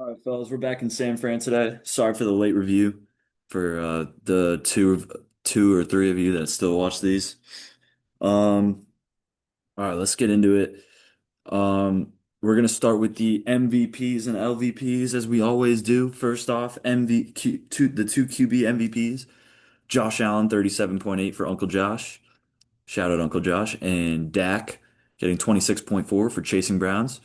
All right, fellas, we're back in San Fran today. Sorry for the late review for the two or three of you that still watch these. Um, all right, let's get into it. We're gonna start with the MVPs and LVPs as we always do. First off, the two QB MVPs. Josh Allen, 37.8 for Uncle Josh. Shout out Uncle Josh. And Dak getting 26.4 for Chasing Browns.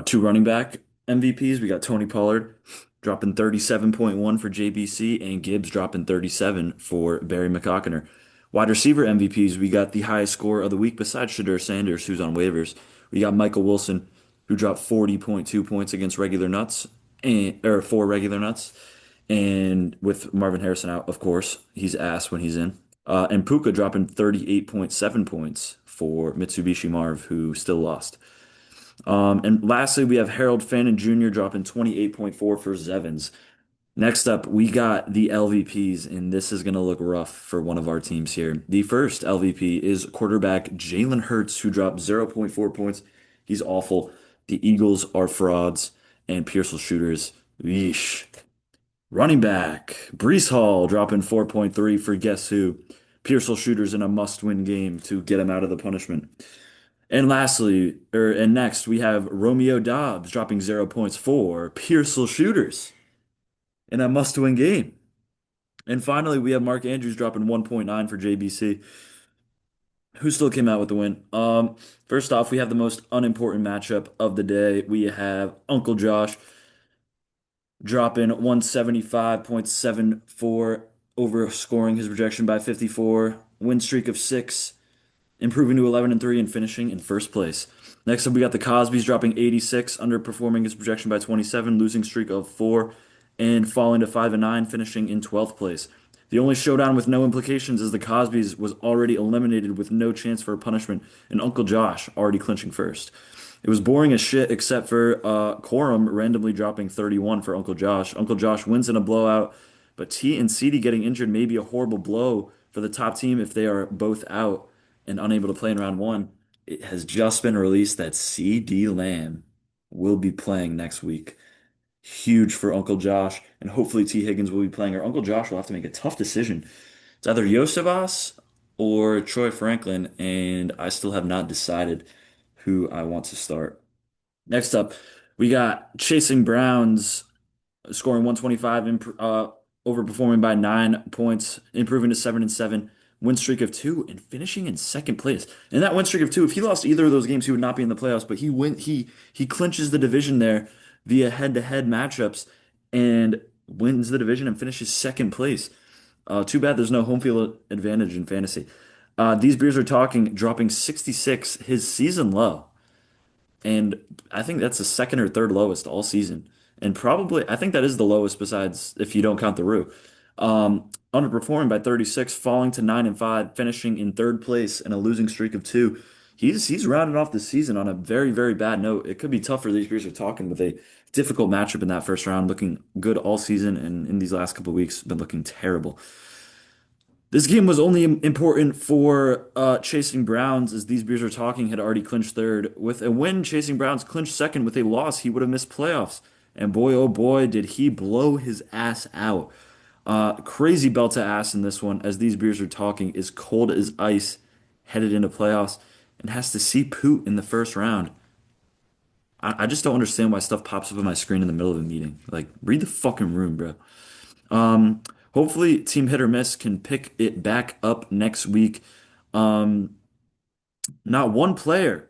Two running back MVPs. We got Tony Pollard dropping 37.1 for JBC and Gibbs dropping 37 for Barry McCockiner. Wide receiver MVPs, we got the highest score of the week besides Shadur Sanders, who's on waivers. We got Michael Wilson, who dropped 40.2 points against regular nuts and or for regular nuts. And with Marvin Harrison out, of course, he's ass when he's in. And Puka dropping 38.7 points for Mitsubishi Marv, who still lost. And lastly, we have Harold Fannin Jr. dropping 28.4 for Zevins. Next up, we got the LVPs, and this is going to look rough for one of our teams here. The first LVP is quarterback Jalen Hurts, who dropped zero point 0.4 points. He's awful. The Eagles are frauds, and Pearsall shooters. Yeesh. Running back Brees Hall dropping 4.3 for guess who? Pearsall shooters in a must-win game to get him out of the punishment. And next, we have Romeo Dobbs dropping 0 points for Pearsall shooters in a must-win game. And finally, we have Mark Andrews dropping 1.9 for JBC, who still came out with the win. First off, we have the most unimportant matchup of the day. We have Uncle Josh dropping 175.74 over scoring his projection by 54. Win streak of six, improving to 11 and 3 and finishing in first place. Next up, we got the Cosbys dropping 86, underperforming his projection by 27, losing streak of 4, and falling to 5 and 9, finishing in 12th place. The only showdown with no implications is the Cosbys was already eliminated with no chance for a punishment, and Uncle Josh already clinching first. It was boring as shit except for Corum randomly dropping 31 for Uncle Josh. Uncle Josh wins in a blowout, but T and CD getting injured may be a horrible blow for the top team if they are both out and unable to play in round one. It has just been released that CD Lamb will be playing next week. Huge for Uncle Josh, and hopefully T. Higgins will be playing, or Uncle Josh will have to make a tough decision. It's either Yosevas or Troy Franklin, and I still have not decided who I want to start. Next up, we got Chasing Browns scoring 125, overperforming by 9 points, improving to 7 and 7, win streak of two, and finishing in second place. And that win streak of two, if he lost either of those games, he would not be in the playoffs. But he clinches the division there via head-to-head matchups and wins the division and finishes second place. Too bad there's no home field advantage in fantasy. These beers are talking dropping 66, his season low. And I think that's the second or third lowest all season. And probably, I think that is the lowest besides if you don't count the Rue. Underperforming by 36, falling to 9 and 5, finishing in third place in a losing streak of two. He's rounded off the season on a very, very bad note. It could be tough for these beers are talking with a difficult matchup in that first round, looking good all season, and in these last couple of weeks, been looking terrible. This game was only important for Chasing Browns as these beers are talking had already clinched third. With a win, Chasing Browns clinched second. With a loss, he would have missed playoffs. And boy, oh boy, did he blow his ass out. Crazy belt to ass in this one as these beers are talking is cold as ice headed into playoffs and has to see Poot in the first round. I just don't understand why stuff pops up on my screen in the middle of a meeting. Like, read the fucking room, bro. Um, Hopefully, Team Hit or Miss can pick it back up next week. Um, Not one player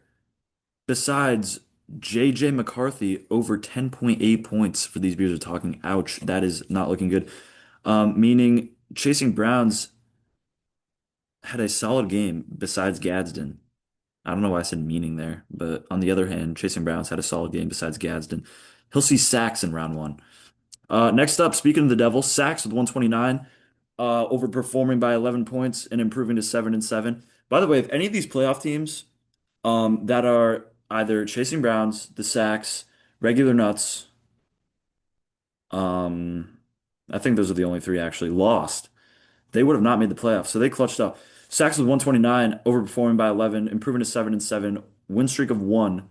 besides JJ McCarthy over 10.8 points for these beers are talking. Ouch, that is not looking good. Meaning Chasing Browns had a solid game besides Gadsden. I don't know why I said meaning there, but on the other hand, Chasing Browns had a solid game besides Gadsden. He'll see sacks in round one. Next up, speaking of the Devils, sacks with 129, overperforming by 11 points and improving to 7 and 7. By the way, if any of these playoff teams that are either Chasing Browns, the Sacks, regular Nuts, um, I think those are the only three actually lost, they would have not made the playoffs. So they clutched up. Sacks with 129, overperforming by 11, improving to 7 and 7, win streak of one,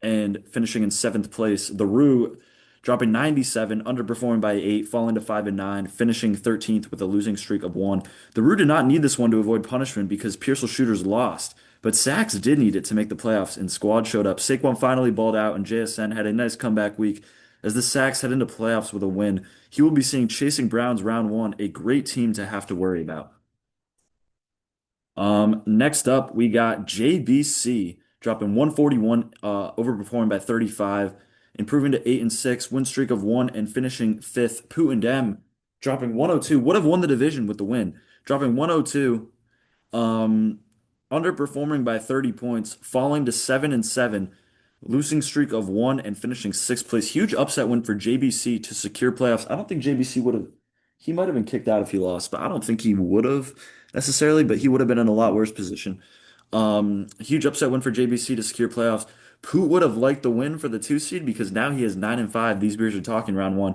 and finishing in seventh place. The Rue dropping 97, underperforming by 8, falling to 5 and 9, finishing 13th with a losing streak of 1. The Root did not need this one to avoid punishment because Pearsall Shooters lost, but Sachs did need it to make the playoffs, and squad showed up. Saquon finally balled out, and JSN had a nice comeback week. As the Sacks head into playoffs with a win, he will be seeing Chasing Browns round one, a great team to have to worry about. Next up, we got JBC dropping 141, overperforming by 35, improving to 8 and 6, win streak of 1, and finishing fifth. Pooh and Dem dropping 102, would have won the division with the win, dropping 102, um, underperforming by 30 points, falling to 7 and 7, losing streak of 1, and finishing sixth place. Huge upset win for JBC to secure playoffs. I don't think JBC would have, he might have been kicked out if he lost, but I don't think he would have necessarily, but he would have been in a lot worse position. Huge upset win for JBC to secure playoffs. Poot would have liked the win for the 2 seed because now he is 9 and 5. These beers are talking round one.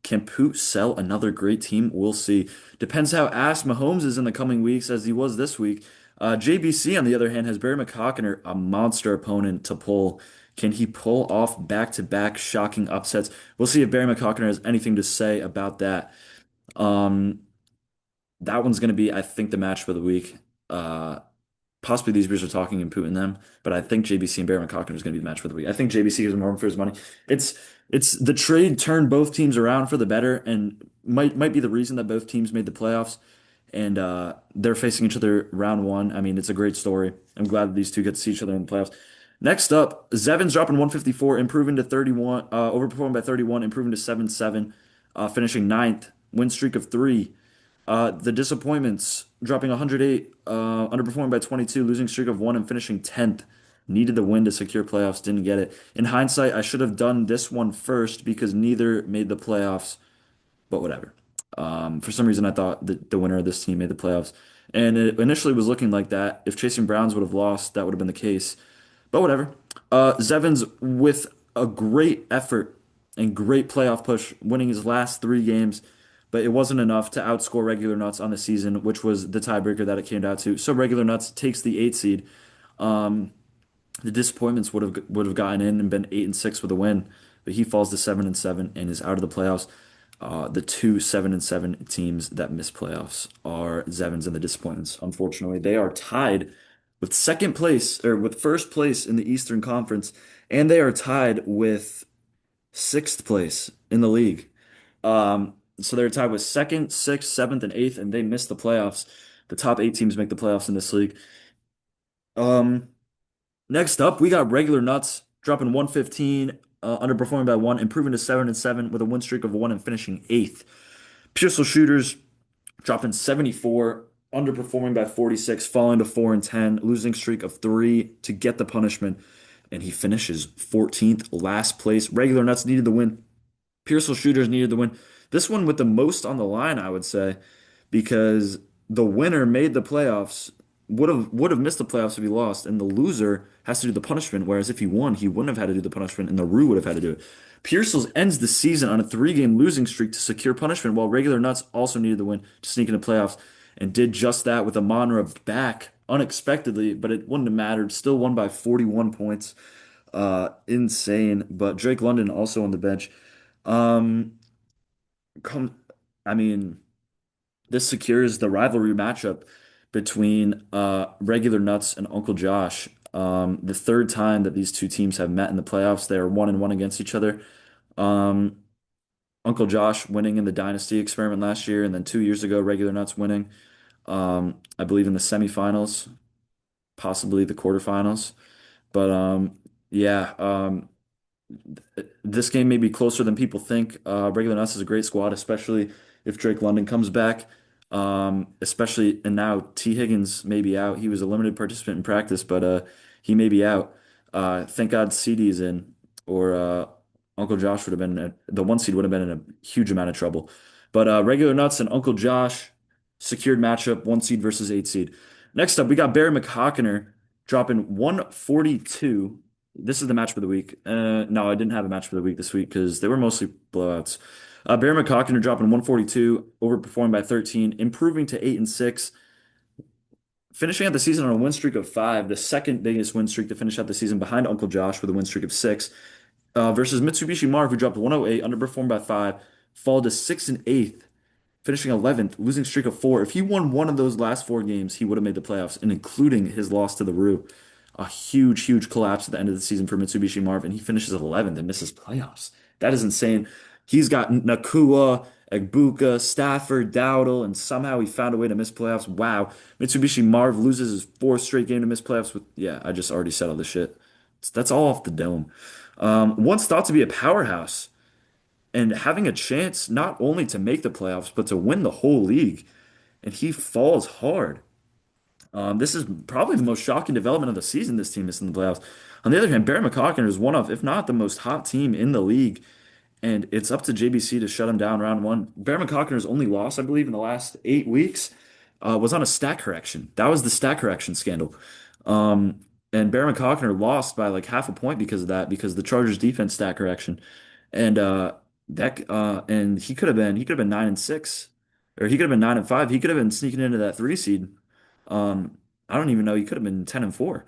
Can Poot sell another great team? We'll see. Depends how ass Mahomes is in the coming weeks, as he was this week. JBC, on the other hand, has Barry McCockiner, a monster opponent to pull. Can he pull off back-to-back shocking upsets? We'll see if Barry McCockiner has anything to say about that. Um, that one's going to be, I think, the match for the week. Uh, Possibly these beers are talking and Putin them, but I think JBC and Bear McCockner is going to be the match for the week. I think JBC gives more for his money. It's it's the trade turned both teams around for the better, and might be the reason that both teams made the playoffs. And they're facing each other round one. I mean, it's a great story. I'm glad that these two get to see each other in the playoffs. Next up, Zevins dropping 154, improving to 31, overperforming by 31, improving to 7-7, finishing ninth, win streak of 3. The disappointments dropping 108, underperforming by 22, losing streak of 1, and finishing 10th. Needed the win to secure playoffs, didn't get it. In hindsight, I should have done this one first because neither made the playoffs, but whatever. For some reason, I thought that the winner of this team made the playoffs. And it initially was looking like that. If Chasing Browns would have lost, that would have been the case. But whatever. Zevins, with a great effort and great playoff push, winning his last 3 games, but it wasn't enough to outscore Regular Nuts on the season, which was the tiebreaker that it came down to. So Regular Nuts takes the 8 seed. Um, the disappointments would have gotten in and been 8 and 6 with a win, but he falls to 7 and 7 and is out of the playoffs. The two 7 and 7 teams that miss playoffs are Zevins and the Disappointments. Unfortunately, they are tied with second place or with first place in the Eastern Conference, and they are tied with sixth place in the league. So they're tied with second, sixth, seventh, and eighth, and they miss the playoffs. The top 8 teams make the playoffs in this league. Um, Next up, we got Regular Nuts dropping 115, underperforming by 1, improving to 7 and 7 with a win streak of 1 and finishing eighth. Pistol Shooters dropping 74, underperforming by 46, falling to 4 and 10, losing streak of 3 to get the punishment, and he finishes 14th, last place. Regular Nuts needed the win. Pearsall Shooters needed the win. This one with the most on the line, I would say, because the winner made the playoffs, would have missed the playoffs if he lost, and the loser has to do the punishment. Whereas if he won, he wouldn't have had to do the punishment, and the Rue would have had to do it. Pearsall's ends the season on a 3-game losing streak to secure punishment, while Regular Nuts also needed the win to sneak into playoffs, and did just that with Amonra back unexpectedly, but it wouldn't have mattered. Still won by 41 points. Insane. But Drake London also on the bench. Um, come, I mean, this secures the rivalry matchup between Regular Nuts and Uncle Josh. The third time that these two teams have met in the playoffs, they are 1-1 against each other. Um, Uncle Josh winning in the Dynasty experiment last year, and then 2 years ago, Regular Nuts winning, I believe in the semifinals, possibly the quarterfinals. But yeah, this game may be closer than people think. Regular Nuts is a great squad, especially if Drake London comes back. Especially and now T. Higgins may be out. He was a limited participant in practice, but he may be out. Thank God CD is in, or Uncle Josh would have been the 1 seed would have been in a huge amount of trouble. But Regular Nuts and Uncle Josh secured matchup 1 seed versus 8 seed. Next up, we got Barry McHockiner dropping 142. This is the match for the week. No, I didn't have a match for the week this week because they were mostly blowouts. Barry McCockiner dropping 142, overperforming by 13, improving to 8 and 6, finishing out the season on a win streak of 5, the second biggest win streak to finish out the season behind Uncle Josh with a win streak of 6. versus Mitsubishi Marv, who dropped 108, underperformed by 5, fall to 6th and 8th, finishing 11th, losing streak of 4. If he won one of those last 4 games, he would have made the playoffs, and including his loss to the Rue. A huge, huge collapse at the end of the season for Mitsubishi Marv, and he finishes 11th and misses playoffs. That is insane. He's got Nakua, Egbuka, Stafford, Dowdle, and somehow he found a way to miss playoffs. Wow. Mitsubishi Marv loses his fourth straight game to miss playoffs with, yeah, I just already said all this shit. That's all off the dome. Once thought to be a powerhouse and having a chance not only to make the playoffs, but to win the whole league. And he falls hard. This is probably the most shocking development of the season. This team is in the playoffs. On the other hand, Barry McCockner is one of, if not the most hot team in the league, and it's up to JBC to shut him down round one. Bear McCockner's only loss, I believe, in the last 8 weeks was on a stat correction. That was the stat correction scandal. Um, and Bear McCockner lost by like half a point because of that, because the Chargers defense stat correction. And and he could have been 9-6, or he could have been 9-5. He could have been sneaking into that 3 seed. I don't even know. He could have been 10-4.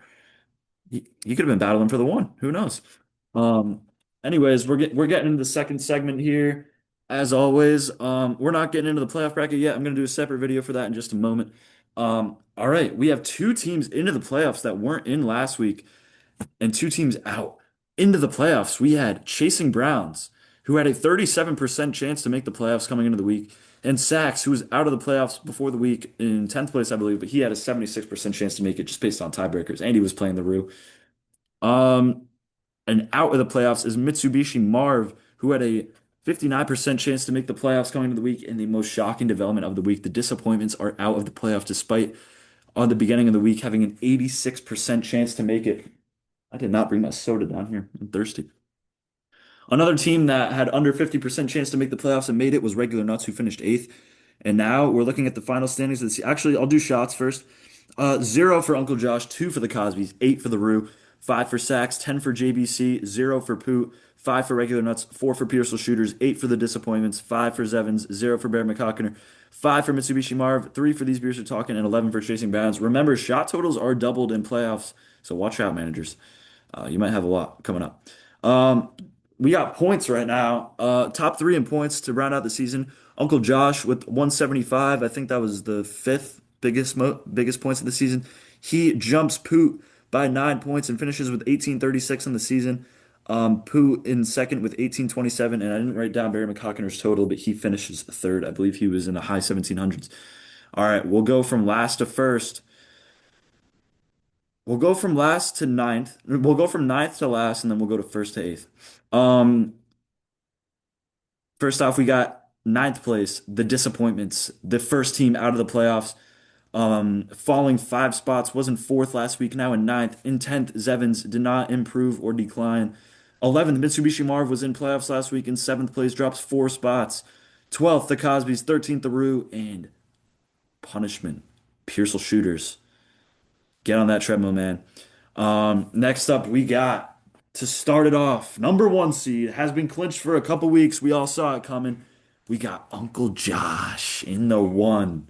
He could have been battling for the one. Who knows? Um, Anyways, we're getting into the second segment here. As always, we're not getting into the playoff bracket yet. I'm gonna do a separate video for that in just a moment. All right, we have 2 teams into the playoffs that weren't in last week, and 2 teams out into the playoffs. We had Chasing Browns, who had a 37% chance to make the playoffs coming into the week, and Sachs, who was out of the playoffs before the week in 10th place, I believe, but he had a 76% chance to make it just based on tiebreakers, and he was playing the Rue. Um, and out of the playoffs is Mitsubishi Marv, who had a 59% chance to make the playoffs coming into the week. And the most shocking development of the week, the disappointments are out of the playoffs despite on the beginning of the week having an 86% chance to make it. I did not bring my soda down here. I'm thirsty. Another team that had under 50% chance to make the playoffs and made it was Regular Nuts, who finished 8th. And now we're looking at the final standings of this. Actually, I'll do shots first. 0 for Uncle Josh, 2 for the Cosbys, 8 for the Rue, 5 for Sachs, 10 for JBC, 0 for Poot, 5 for Regular Nuts, 4 for Pearsall Shooters, 8 for the Disappointments, 5 for Zevins, 0 for Bear McCockner, 5 for Mitsubishi Marv, 3 for These Beers Are Talking, and 11 for Chasing Bounds. Remember, shot totals are doubled in playoffs, so watch out, managers. You might have a lot coming up. Um, we got points right now. Top 3 in points to round out the season. Uncle Josh with 175. I think that was the fifth biggest points of the season. He jumps Poot by 9 points and finishes with 1836 in the season. Poot in second with 1827, and I didn't write down Barry McCockner's total, but he finishes third. I believe he was in the high 1700s. All right, we'll go from last to first. We'll go from last to ninth. We'll go from ninth to last, and then we'll go to first to eighth. Um, First off, we got ninth place, the Disappointments, the first team out of the playoffs, falling 5 spots, wasn't fourth last week, now in ninth. In 10th, Zevins did not improve or decline. 11th, Mitsubishi Marv was in playoffs last week in seventh place, drops 4 spots. 12th, the Cosbys, 13th, the Rue, and punishment, Pearsall Shooters. Get on that treadmill, man. Next up, we got to start it off. Number 1 seed has been clinched for a couple weeks. We all saw it coming. We got Uncle Josh in the 1.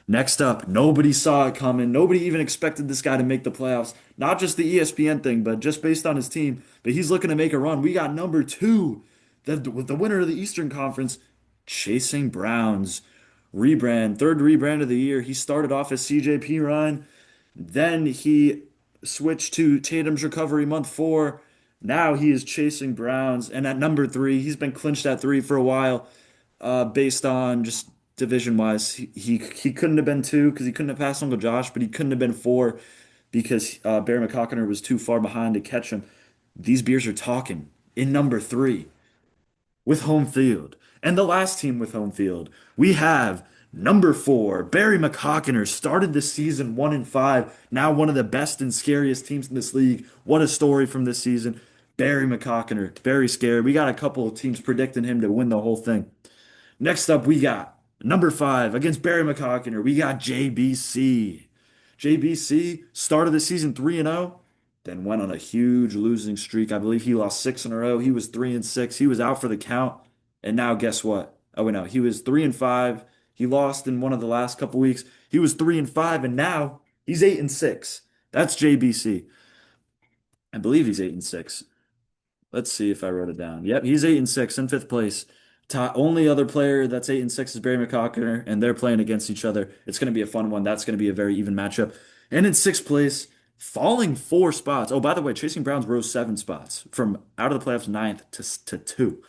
Next up, nobody saw it coming. Nobody even expected this guy to make the playoffs. Not just the ESPN thing, but just based on his team. But he's looking to make a run. We got number 2, the winner of the Eastern Conference, Chasing Browns. Rebrand, third rebrand of the year. He started off as CJP Ryan. Then he switched to Tatum's recovery month 4. Now he is Chasing Browns. And at number 3, he's been clinched at 3 for a while, based on just division wise. He couldn't have been 2 because he couldn't have passed Uncle Josh, but he couldn't have been 4 because Barry McCockner was too far behind to catch him. These beers are talking in number 3 with home field. And the last team with home field, we have number 4, Barry McCockner, started the season 1-5, now one of the best and scariest teams in this league. What a story from this season. Barry McCockner, very scary. We got a couple of teams predicting him to win the whole thing. Next up, we got number 5 against Barry McCockner. We got JBC. JBC started the season 3-0, then went on a huge losing streak. I believe he lost 6 in a row. He was 3-6. He was out for the count. And now guess what? Oh, wait, no, he was 3-5. He lost in one of the last couple weeks. He was 3-5, and now he's 8-6. That's JBC. I believe he's 8-6. Let's see if I wrote it down. Yep, he's 8-6 in fifth place. Only other player that's 8-6 is Barry McCockner, and they're playing against each other. It's going to be a fun one. That's going to be a very even matchup. And in sixth place, falling 4 spots. Oh, by the way, Chasing Browns rose 7 spots from out of the playoffs ninth to two.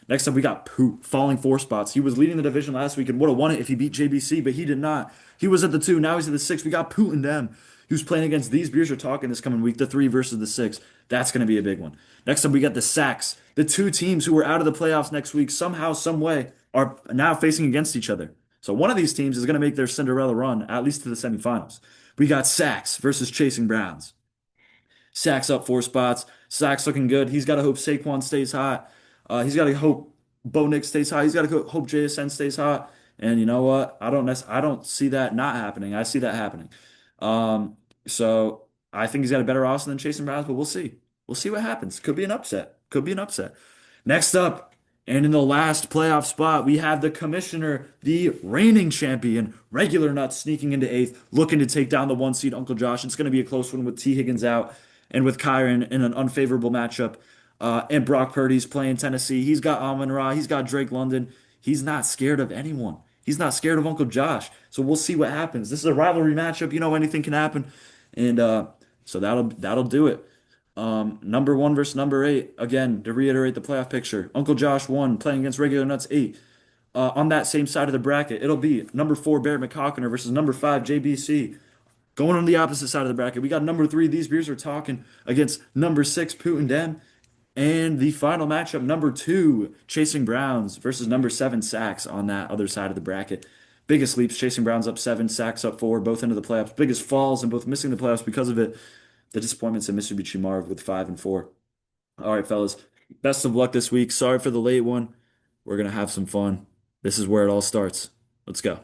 Next up, we got Poot falling 4 spots. He was leading the division last week and would have won it if he beat JBC, but he did not. He was at the 2. Now he's at the 6. We got Poot and them. He was playing against these beers are talking this coming week, the 3 versus the 6. That's going to be a big one. Next up, we got the Sacks. The 2 teams who were out of the playoffs next week, somehow, some way, are now facing against each other. So one of these teams is going to make their Cinderella run, at least to the semifinals. We got Sacks versus Chasing Browns. Sacks up 4 spots. Sacks looking good. He's got to hope Saquon stays hot. He's got to hope Bo Nix stays hot. He's got to hope JSN stays hot. And you know what? I don't see that not happening. I see that happening. So I think he's got a better roster than Chasing Browns, but we'll see. We'll see what happens. Could be an upset. Could be an upset. Next up, and in the last playoff spot, we have the commissioner, the reigning champion, Regular Nuts sneaking into eighth, looking to take down the 1 seed Uncle Josh. It's going to be a close one with T. Higgins out and with Kyron in an unfavorable matchup. And Brock Purdy's playing Tennessee. He's got Amon Ra. He's got Drake London. He's not scared of anyone. He's not scared of Uncle Josh. So we'll see what happens. This is a rivalry matchup. You know anything can happen, and so that'll do it. Number 1 versus number 8. Again, to reiterate the playoff picture, Uncle Josh 1 playing against Regular Nuts 8. On that same side of the bracket, it'll be number 4 Barrett McCockner versus number 5 JBC. Going on the opposite side of the bracket, we got number 3. These beers are talking against number 6 Putin Dem. And the final matchup, number 2, Chasing Browns versus number 7, Sacks on that other side of the bracket. Biggest leaps, Chasing Browns up 7, Sacks up 4, both into the playoffs. Biggest falls and both missing the playoffs because of it. The disappointments in Mitsubishi Marv with 5 and 4. All right, fellas, best of luck this week. Sorry for the late one. We're going to have some fun. This is where it all starts. Let's go.